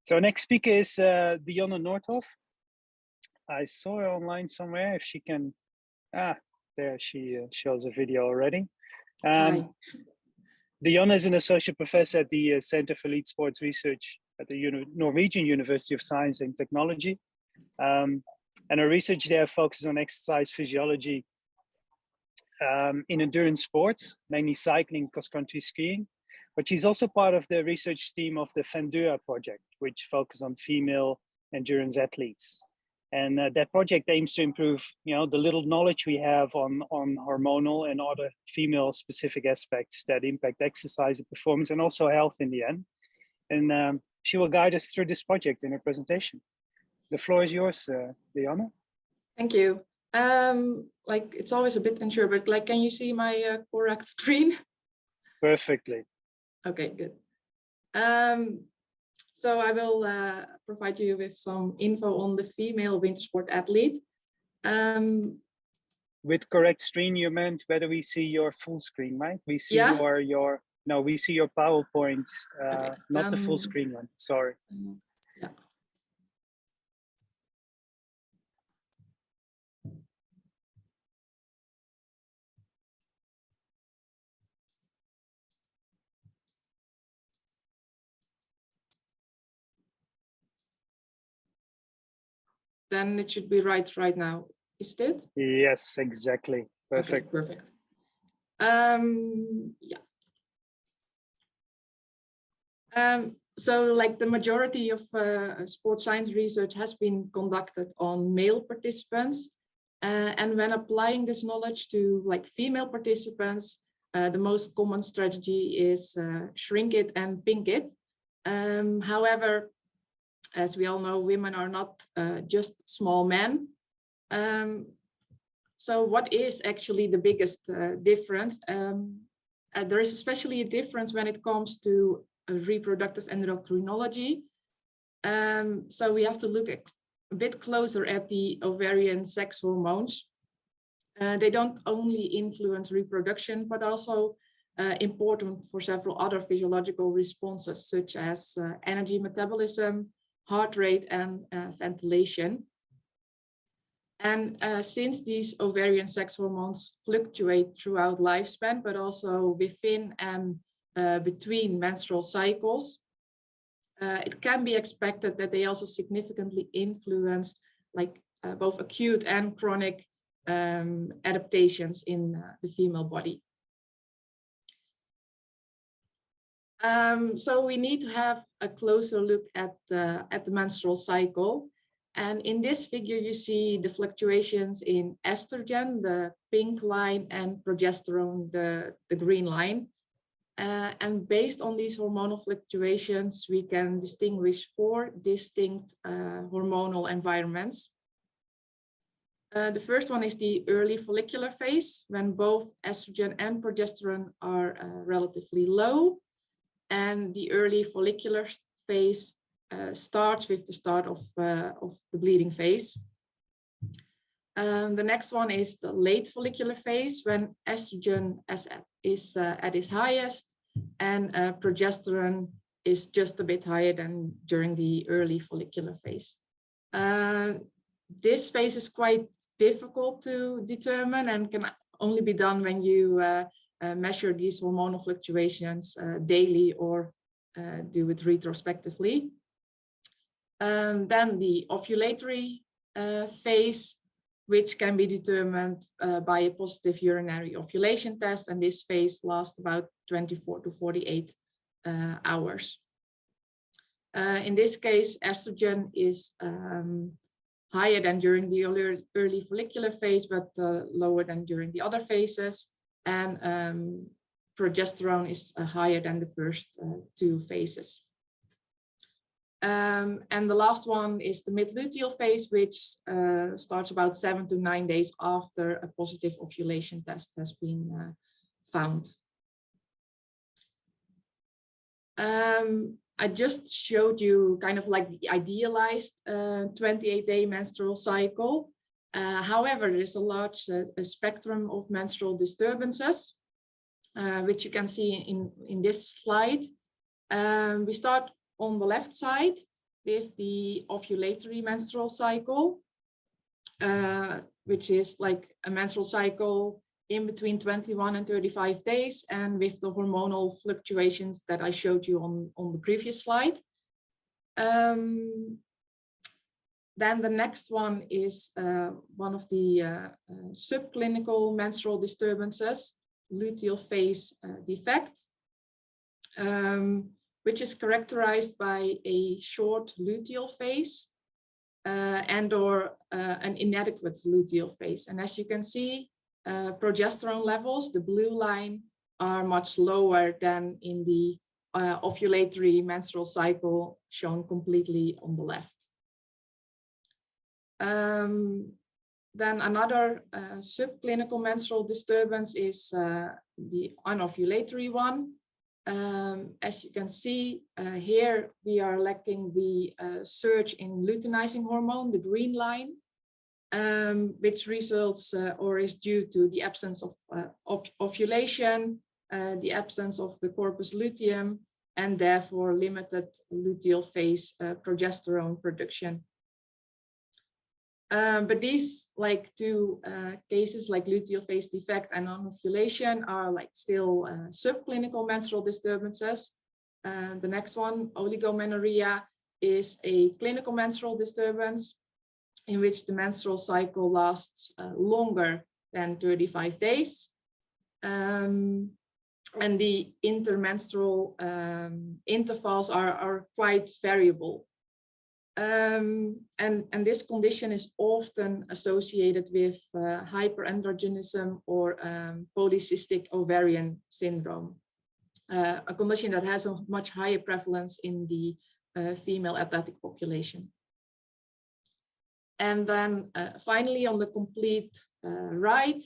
So our next speaker is Dionne Noordhof. I saw her online somewhere. If she can, there she shows a video already. Hi. Dionne is an associate professor at the Center for Elite Sports Research at the Norwegian University of Science and Technology. And her research there focuses on exercise physiology in endurance sports, mainly cycling, cross-country skiing. But she's also part of the research team of the Fendura project, which focuses on female endurance athletes. And that project aims to improve, the little knowledge we have on hormonal and other female-specific aspects that impact exercise and performance, and also health in the end. And she will guide us through this project in her presentation. The floor is yours, Dionne. Thank you. It's always a bit unsure, but can you see my correct screen? Perfectly. Okay, good. So I will provide you with some info on the female winter sport athlete. With correct screen, you meant whether we see your full screen, right? We see no, we see your PowerPoint, okay, not the full screen one. Sorry. Yeah. Then it should be right now. Is it? Yes, exactly. Perfect. Okay, perfect. Yeah. So the majority of sports science research has been conducted on male participants. And when applying this knowledge to female participants, the most common strategy is shrink it and pink it. However, as we all know, women are not just small men. So what is actually the biggest difference? There is especially a difference when it comes to reproductive endocrinology. So we have to look a bit closer at the ovarian sex hormones. They don't only influence reproduction, but also important for several other physiological responses, such as energy metabolism, heart rate, and ventilation. And since these ovarian sex hormones fluctuate throughout lifespan, but also within and between menstrual cycles, it can be expected that they also significantly influence both acute and chronic adaptations in the female body. So we need to have a closer look at the menstrual cycle. And in this figure, you see the fluctuations in estrogen, the pink line, and progesterone, the green line. And based on these hormonal fluctuations, we can distinguish 4 distinct hormonal environments. The first one is the early follicular phase, when both estrogen and progesterone are relatively low. And the early follicular phase starts with the start of the bleeding phase. The next one is the late follicular phase, when estrogen is at its highest and progesterone is just a bit higher than during the early follicular phase. This phase is quite difficult to determine and can only be done when you measure these hormonal fluctuations daily or do it retrospectively. Then the ovulatory phase, which can be determined by a positive urinary ovulation test, and this phase lasts about 24 to 48 hours. In this case, estrogen is higher than during the early follicular phase, but lower than during the other phases. And progesterone is higher than the first 2 phases. And the last one is the mid-luteal phase, which starts about 7 to 9 days after a positive ovulation test has been found. I just showed you kind of the idealized 28-day menstrual cycle. However, there is a large spectrum of menstrual disturbances, which you can see in this slide. We start on the left side with the ovulatory menstrual cycle, which is like a menstrual cycle in between 21 and 35 days, and with the hormonal fluctuations that I showed you on the previous slide. Then the next one is one of the subclinical menstrual disturbances, Luteal phase defect, which is characterized by a short luteal phase and or an inadequate luteal phase. And as you can see, progesterone levels, the blue line, are much lower than in the ovulatory menstrual cycle, shown completely on the left. Then another subclinical menstrual disturbance is the anovulatory one. As you can see here, we are lacking the surge in luteinizing hormone, the green line, which results or is due to the absence of ovulation, the absence of the corpus luteum, and therefore limited luteal phase progesterone production. But these two cases, like luteal phase defect and anovulation, are still subclinical menstrual disturbances. The next one, oligomenorrhea, is a clinical menstrual disturbance in which the menstrual cycle lasts longer than 35 days. And the intermenstrual intervals are quite variable. And this condition is often associated with hyperandrogenism or polycystic ovarian syndrome, a condition that has a much higher prevalence in the female athletic population. And then finally, on the complete right,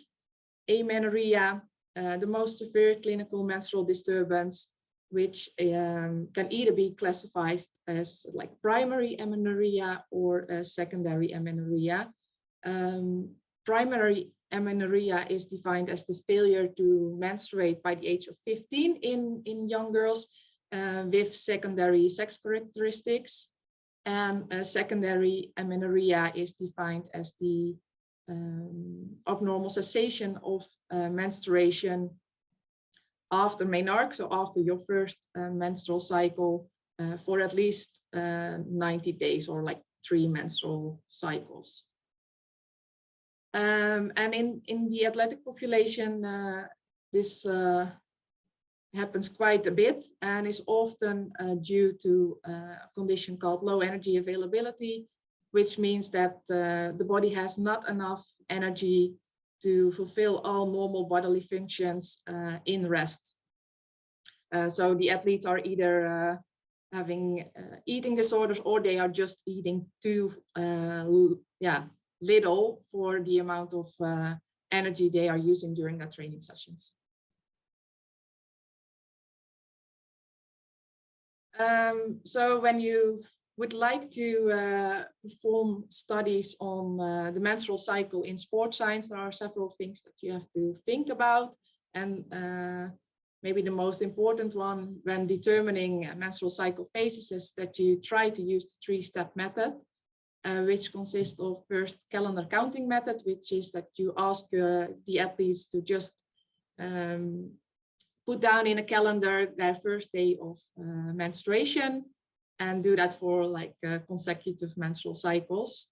amenorrhea, the most severe clinical menstrual disturbance, which can either be classified as primary amenorrhea or secondary amenorrhea. Primary amenorrhea is defined as the failure to menstruate by the age of 15 in young girls with secondary sex characteristics. And secondary amenorrhea is defined as the abnormal cessation of menstruation after menarche, so after your first menstrual cycle, for at least 90 days or 3 menstrual cycles. And in the athletic population, this happens quite a bit and is often due to a condition called low energy availability, which means that the body has not enough energy to fulfill all normal bodily functions in rest. So the athletes are either having eating disorders, or they are just eating too little for the amount of energy they are using during their training sessions. So when you would like to perform studies on the menstrual cycle in sports science, there are several things that you have to think about. And maybe the most important one when determining menstrual cycle phases is that you try to use the 3-step method, which consists of first calendar counting method, which is that you ask the athletes to just put down in a calendar their first day of menstruation, and do that for consecutive menstrual cycles.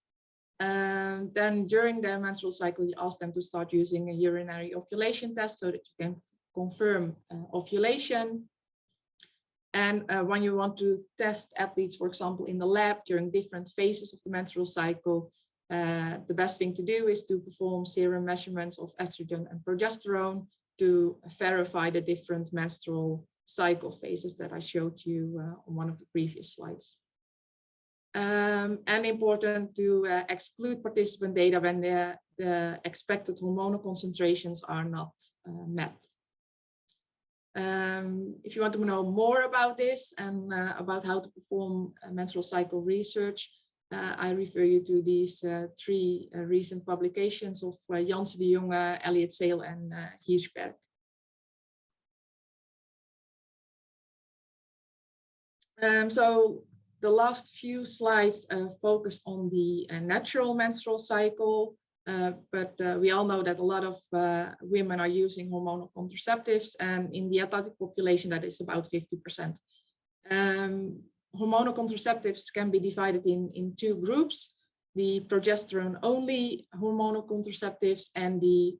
Then during their menstrual cycle, you ask them to start using a urinary ovulation test so that you can confirm ovulation. And when you want to test athletes, for example, in the lab during different phases of the menstrual cycle, the best thing to do is to perform serum measurements of estrogen and progesterone to verify the different menstrual cycle phases that I showed you on one of the previous slides. And important to exclude participant data when the expected hormonal concentrations are not met. If you want to know more about this and about how to perform menstrual cycle research, I refer you to these 3 recent publications of Janssen de Jonge, Elliot Sale, and Hirschberg. So The last few slides focused on the natural menstrual cycle, but we all know that a lot of women are using hormonal contraceptives, and in the athletic population that is about 50%. Hormonal contraceptives can be divided in two groups: the progesterone-only hormonal contraceptives and the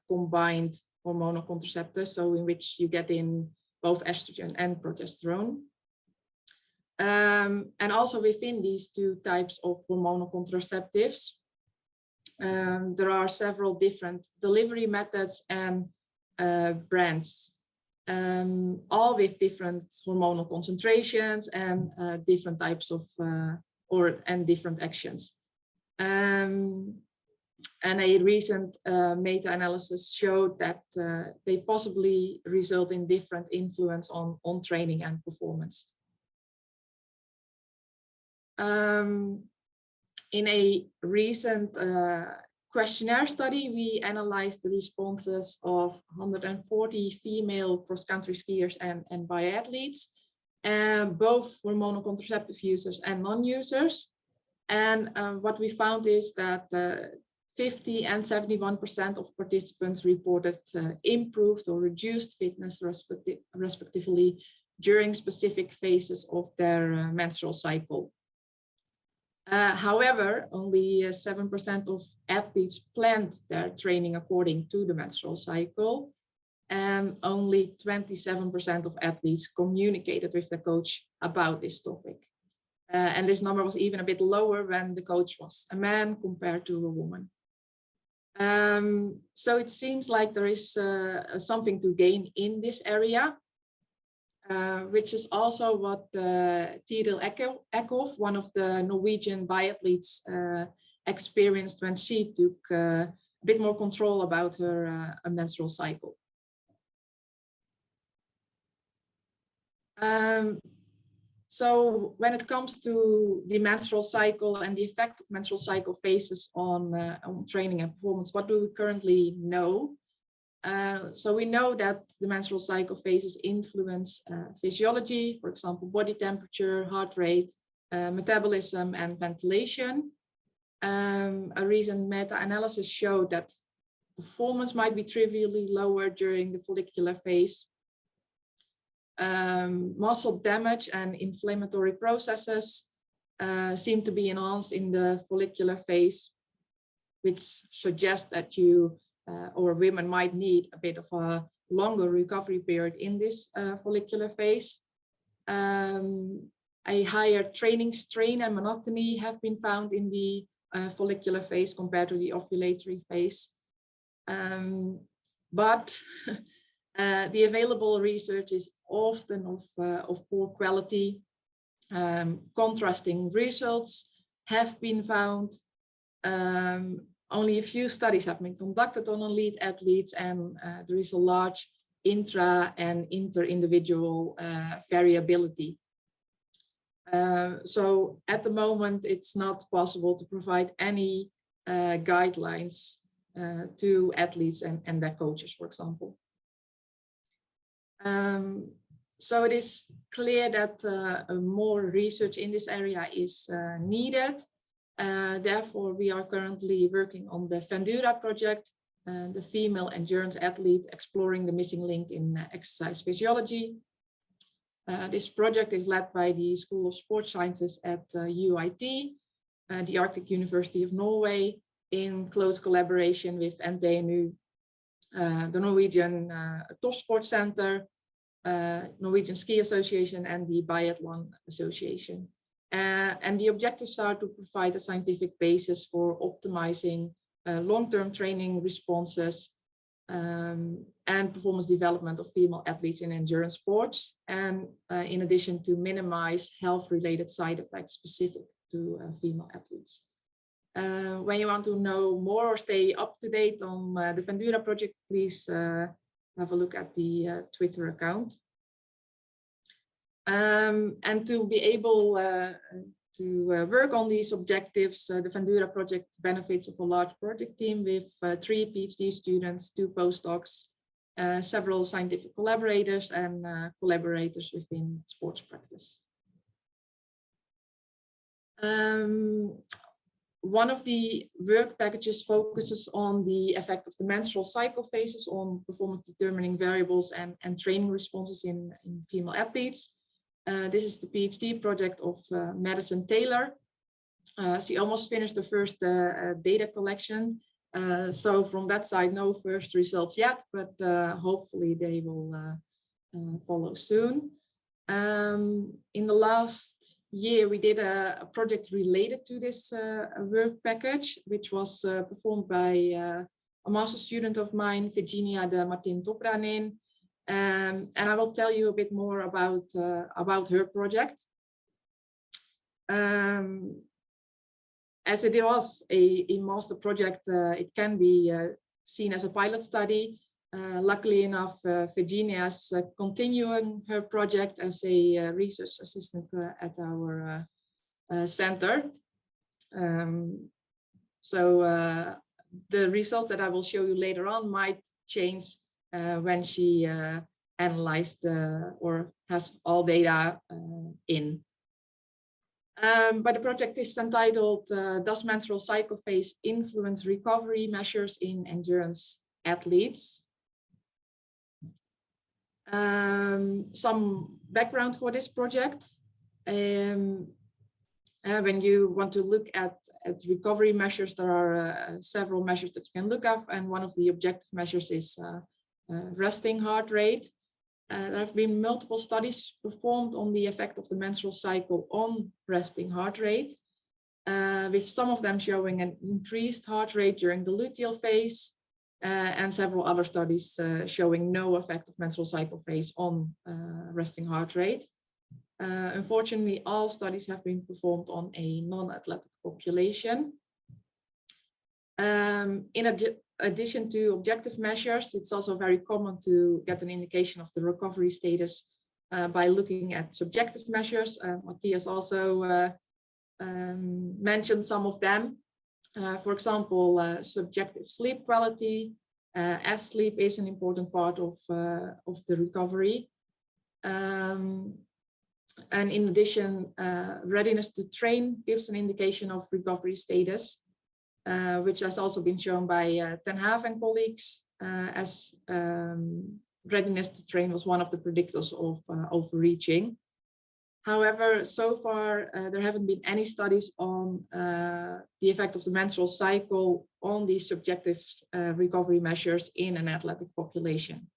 combined hormonal contraceptives, so in which you get in both estrogen and progesterone. And also within these two types of hormonal contraceptives, there are several different delivery methods and brands, all with different hormonal concentrations and different types of and different actions. And a recent meta-analysis showed that they possibly result in different influence on training and performance. In a recent questionnaire study, we analyzed the responses of 140 female cross-country skiers and biathletes, both hormonal contraceptive users and non-users. And what we found is that 50 and 71% of participants reported improved or reduced fitness respectively during specific phases of their menstrual cycle. However, only 7% of athletes planned their training according to the menstrual cycle, and only 27% of athletes communicated with the coach about this topic. And this number was even a bit lower when the coach was a man compared to a woman. So it seems like there is something to gain in this area, which is also what Tiril Eckhoff, one of the Norwegian biathletes, experienced when she took a bit more control about her menstrual cycle. So when it comes to the menstrual cycle and the effect of menstrual cycle phases on training and performance, what do we currently know? So we know that the menstrual cycle phases influence physiology, for example, body temperature, heart rate, metabolism, and ventilation. A recent meta-analysis showed that performance might be trivially lower during the follicular phase. Muscle damage and inflammatory processes seem to be enhanced in the follicular phase, which suggests that you or women might need a bit of a longer recovery period in this follicular phase. A higher training strain and monotony have been found in the follicular phase compared to the ovulatory phase. But the available research is often of poor quality. Contrasting results have been found. Only a few studies have been conducted on elite athletes, and there is a large intra and inter-individual variability. So at the moment, it's not possible to provide any guidelines to athletes and their coaches, for example. So it is clear that more research in this area is needed. Therefore, we are currently working on the Vendura project, the female endurance athlete exploring the missing link in exercise physiology. This project is led by the School of Sports Sciences at UiT, the Arctic University of Norway, in close collaboration with NTNU, the Norwegian Top Sports Center, Norwegian Ski Association, and the Biathlon Association. And the objectives are to provide a scientific basis for optimizing long-term training responses and performance development of female athletes in endurance sports, and in addition to minimize health-related side effects specific to female athletes. When you want to know more or stay up to date on the Vendura project, please have a look at the Twitter account. And to be able to work on these objectives, the Vendura project benefits of a large project team with 3 PhD students, 2 postdocs, several scientific collaborators, and collaborators within sports practice. One of the work packages focuses on the effect of the menstrual cycle phases on performance determining variables and training responses in female athletes. This is the PhD project of Madison Taylor. She almost finished the first data collection. So from that side, no first results yet, but hopefully they will follow soon. In the last year, we did a project related to this work package, which was performed by a master student of mine, Virginia de Martin Topranen. And I will tell you a bit more about her project. As it was a master project, it can be seen as a pilot study. Luckily enough, Virginia is continuing her project as a research assistant at our center. So the results that I will show you later on might change when she analyzed or has all data in. But the project is entitled, Does Menstrual Cycle Phase Influence Recovery Measures in Endurance Athletes? Some background for this project. When you want to look at recovery measures, there are several measures that you can look at, and one of the objective measures is resting heart rate. There have been multiple studies performed on the effect of the menstrual cycle on resting heart rate, with some of them showing an increased heart rate during the luteal phase, and several other studies showing no effect of menstrual cycle phase on resting heart rate. Unfortunately, all studies have been performed on a non-athletic population. In addition to objective measures, it's also very common to get an indication of the recovery status by looking at subjective measures. Matthias also mentioned some of them. For example, subjective sleep quality, as sleep is an important part of the recovery. And in addition, readiness to train gives an indication of recovery status, which has also been shown by Ten Haaf and colleagues, as readiness to train was one of the predictors of overreaching. However, so far, there haven't been any studies on the effect of the menstrual cycle on these subjective recovery measures in an athletic population.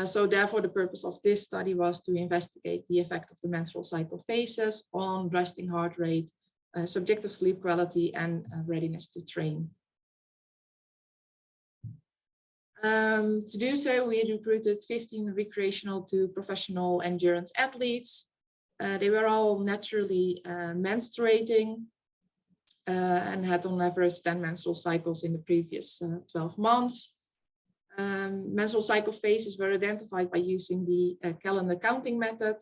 So therefore, the purpose of this study was to investigate the effect of the menstrual cycle phases on resting heart rate, subjective sleep quality, and readiness to train. To do so, we recruited 15 recreational to professional endurance athletes. They were all naturally menstruating and had on average 10 menstrual cycles in the previous 12 months. Menstrual cycle phases were identified by using the calendar counting method,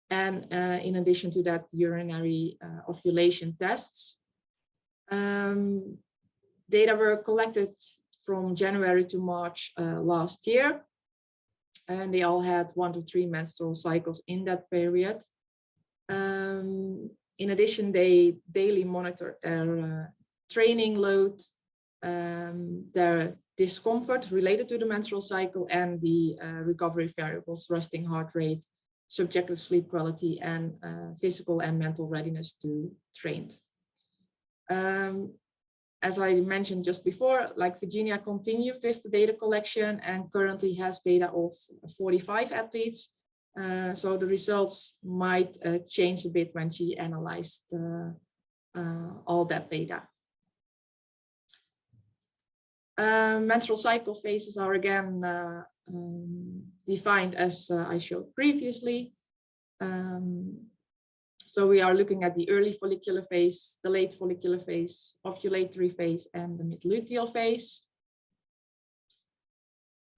and in addition to that, urinary ovulation tests. Data were collected from January to March last year, and they all had 1 to 3 menstrual cycles in that period. In addition, they daily monitored their training load, their discomfort related to the menstrual cycle, and the recovery variables, resting heart rate, subjective sleep quality, and physical and mental readiness to train. As I mentioned just before, like Virginia continued with the data collection and currently has data of 45 athletes. So the results might change a bit when she analyzed all that data. Menstrual cycle phases are again defined as I showed previously. So we are looking at the early follicular phase, the late follicular phase, ovulatory phase, and the mid-luteal phase.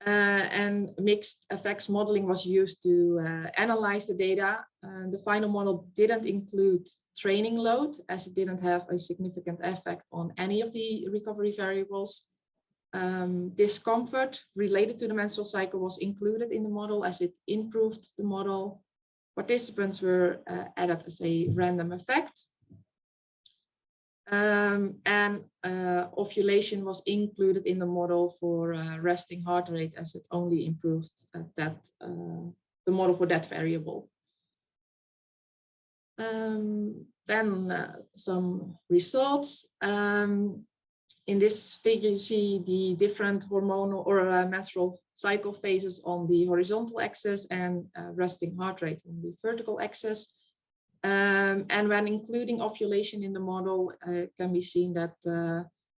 And mixed effects modeling was used to analyze the data. The final model didn't include training load, as it didn't have a significant effect on any of the recovery variables. Discomfort related to the menstrual cycle was included in the model as it improved the model. participants were added as a random effect. And ovulation was included in the model for resting heart rate, as it only improved the model for that variable. Then some results. In this figure, you see the different hormonal or menstrual cycle phases on the horizontal axis and resting heart rate on the vertical axis. And when including ovulation in the model, it can be seen that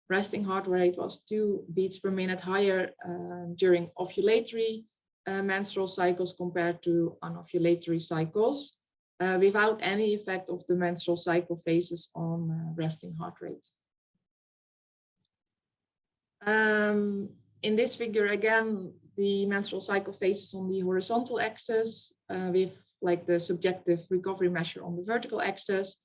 resting heart rate was 2 beats per minute higher during ovulatory menstrual cycles compared to anovulatory cycles, without any effect of the menstrual cycle phases on resting heart rate. In this figure, again, the menstrual cycle phases on the horizontal axis with like the subjective recovery measure on the vertical axis,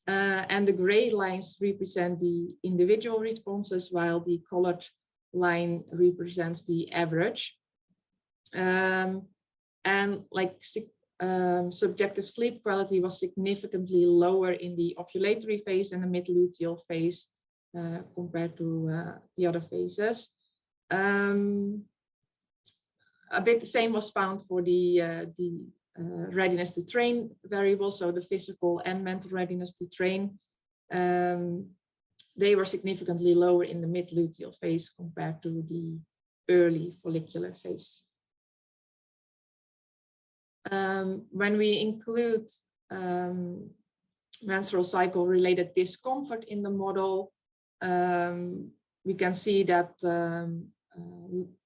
and the gray lines represent the individual responses, while the colored line represents the average. And like subjective sleep quality was significantly lower in the ovulatory phase and the mid-luteal phase compared to the other phases. A bit the same was found for the readiness to train variable, so the physical and mental readiness to train. They were significantly lower in the mid-luteal phase compared to the early follicular phase. When we include menstrual cycle related discomfort in the model, we can see that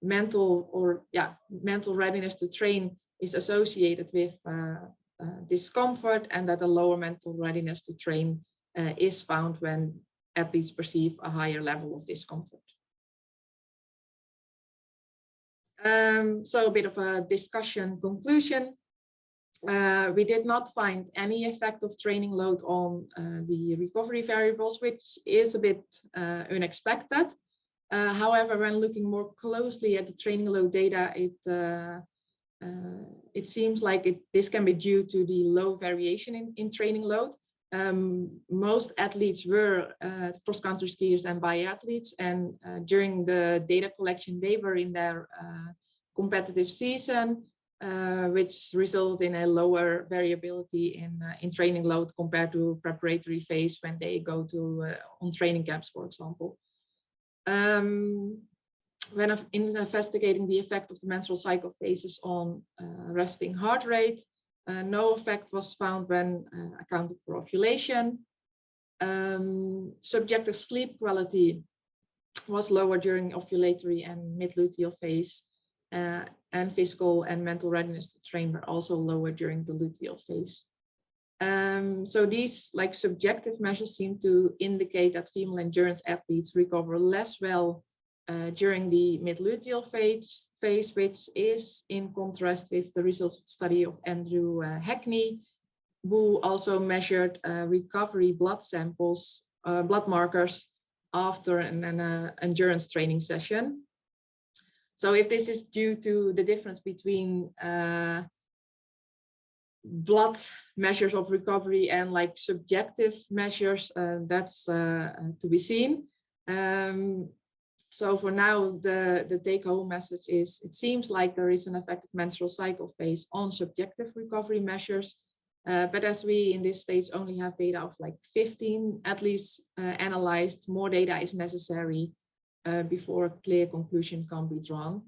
mental readiness to train is associated with discomfort, and that a lower mental readiness to train is found when athletes perceive a higher level of discomfort. So a bit of a discussion conclusion. We did not find any effect of training load on the recovery variables, which is a bit unexpected. However, when looking more closely at the training load data, it seems like this can be due to the low variation in training load. Most athletes were cross-country skiers and biathletes, and during the data collection, they were in their competitive season, which resulted in a lower variability in training load compared to preparatory phase when they go to on training camps, for example. When investigating the effect of the menstrual cycle phases on resting heart rate, no effect was found when accounted for ovulation. Subjective sleep quality was lower during ovulatory and mid-luteal phase, and physical and mental readiness to train were also lower during the luteal phase. So these like subjective measures seem to indicate that female endurance athletes recover less well during the mid-luteal phase, which is in contrast with the results of the study of Andrew Hackney, who also measured recovery blood samples, blood markers after an endurance training session. So if this is due to the difference between blood measures of recovery and like subjective measures, that's to be seen. So for now, the take-home message is, it seems like there is an effective menstrual cycle phase on subjective recovery measures. But as we in this stage only have data of like 15 at least analyzed, more data is necessary before a clear conclusion can be drawn.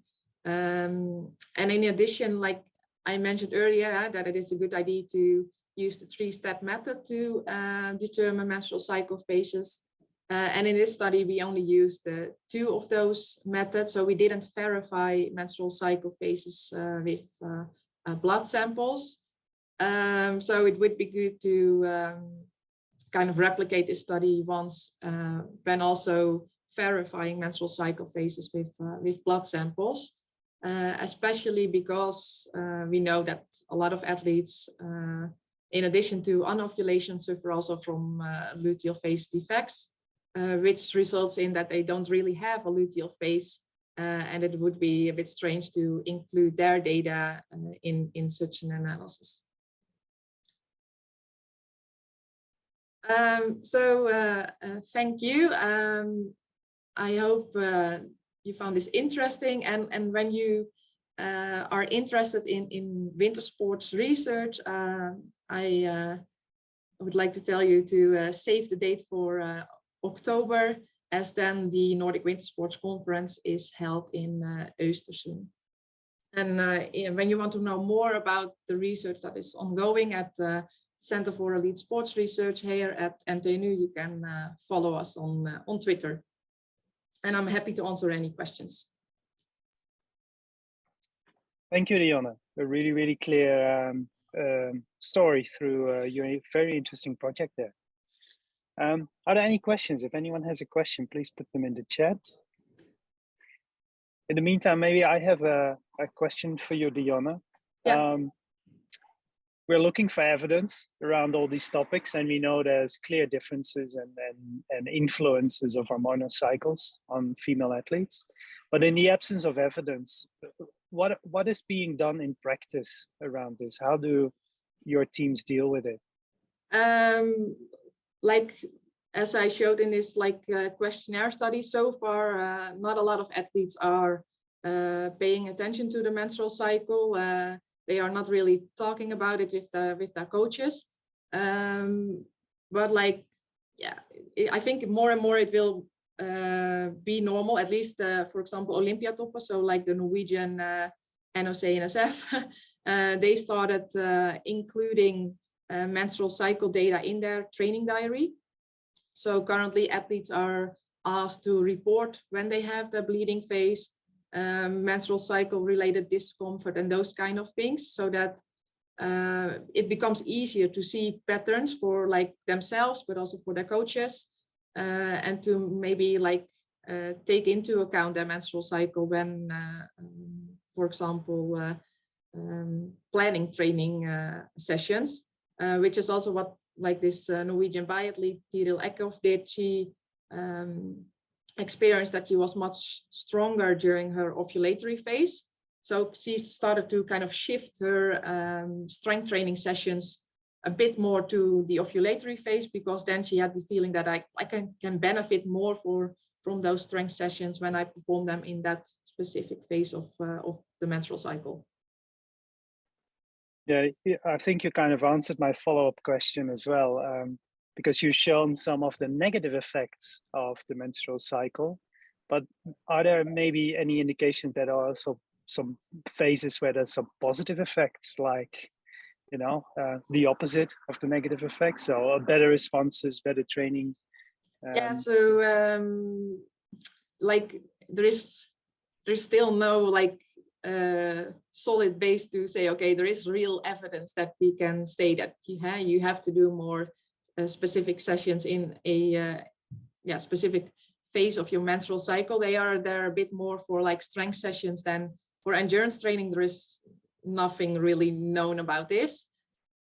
And in addition, like I mentioned earlier, that it is a good idea to use the 3-step method to determine menstrual cycle phases. And in this study, we only used 2 of those methods. So we didn't verify menstrual cycle phases with blood samples. So it would be good to kind of replicate this study once, when also verifying menstrual cycle phases with blood samples, especially because we know that a lot of athletes, in addition to anovulation, suffer also from luteal phase defects, which results in that they don't really have a luteal phase, and it would be a bit strange to include their data in such an analysis. Thank you. I hope you found this interesting, and when you are interested in winter sports research, I would like to tell you to save the date for October, as then the Nordic Winter Sports Conference is held in Östersund. And when you want to know more about the research that is ongoing at the Center for Elite Sports Research here at NTNU, you can follow us on Twitter. And I'm happy to answer any questions. Thank you, Dionne. A really, really clear story through your very interesting project there. Are there any questions? If anyone has a question, please put them in the chat. In the meantime, maybe I have a question for you, Dionne. Yeah. We're looking for evidence around all these topics, and we know there's clear differences and influences of hormonal cycles on female athletes. But in the absence of evidence, what is being done in practice around this? How do your teams deal with it? Like as I showed in this questionnaire study, so far not a lot of athletes are paying attention to the menstrual cycle. They are not really talking about it with their coaches. But I think more and more it will be normal, at least for example, Olympiatoppen, so like the Norwegian NOC-NSF, they started including menstrual cycle data in their training diary. So currently athletes are asked to report when they have the bleeding phase, menstrual cycle related discomfort and those kind of things, so that it becomes easier to see patterns for themselves, but also for their coaches, and to maybe take into account their menstrual cycle when, for example, planning training sessions, which is also what this Norwegian biathlete Tiril Eckhoff did. She experienced that she was much stronger during her ovulatory phase. So she started to kind of shift her strength training sessions a bit more to the ovulatory phase, because then she had the feeling that I can benefit more from those strength sessions when I perform them in that specific phase of the menstrual cycle. Yeah, I think you kind of answered my follow-up question as well, because you've shown some of the negative effects of the menstrual cycle, but are there maybe any indications that are also some phases where there's some positive effects, like, the opposite of the negative effects, so better responses, better training? Yeah, so there's still no solid base to say, okay, there is real evidence that we can say that you have to do more specific sessions in a specific phase of your menstrual cycle. They're a bit more for strength sessions than for endurance training. There is nothing really known about this,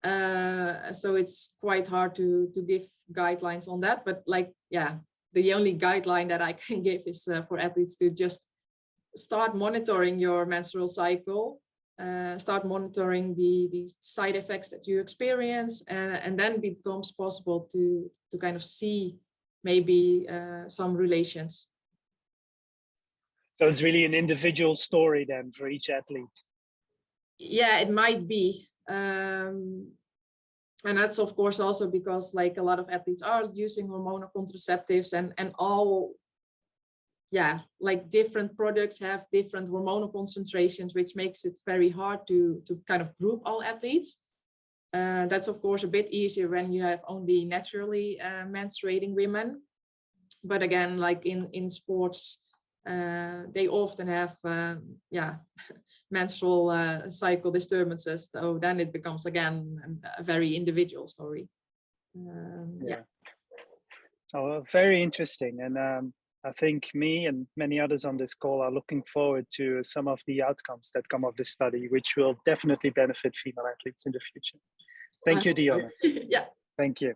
so it's quite hard to give guidelines on that. But the only guideline that I can give is for athletes to just start monitoring your menstrual cycle, start monitoring the side effects that you experience, and then it becomes possible to kind of see maybe some relations. So it's really an individual story then for each athlete. Yeah, it might be. And that's of course also because a lot of athletes are using hormonal contraceptives, and all different products have different hormonal concentrations, which makes it very hard to kind of group all athletes. That's of course a bit easier when you have only naturally menstruating women. But again, in sports, they often have menstrual cycle disturbances. So then it becomes again a very individual story. Oh, very interesting. And I think me and many others on this call are looking forward to some of the outcomes that come of this study, which will definitely benefit female athletes in the future. Thank you, Dionne. Yeah. Thank you.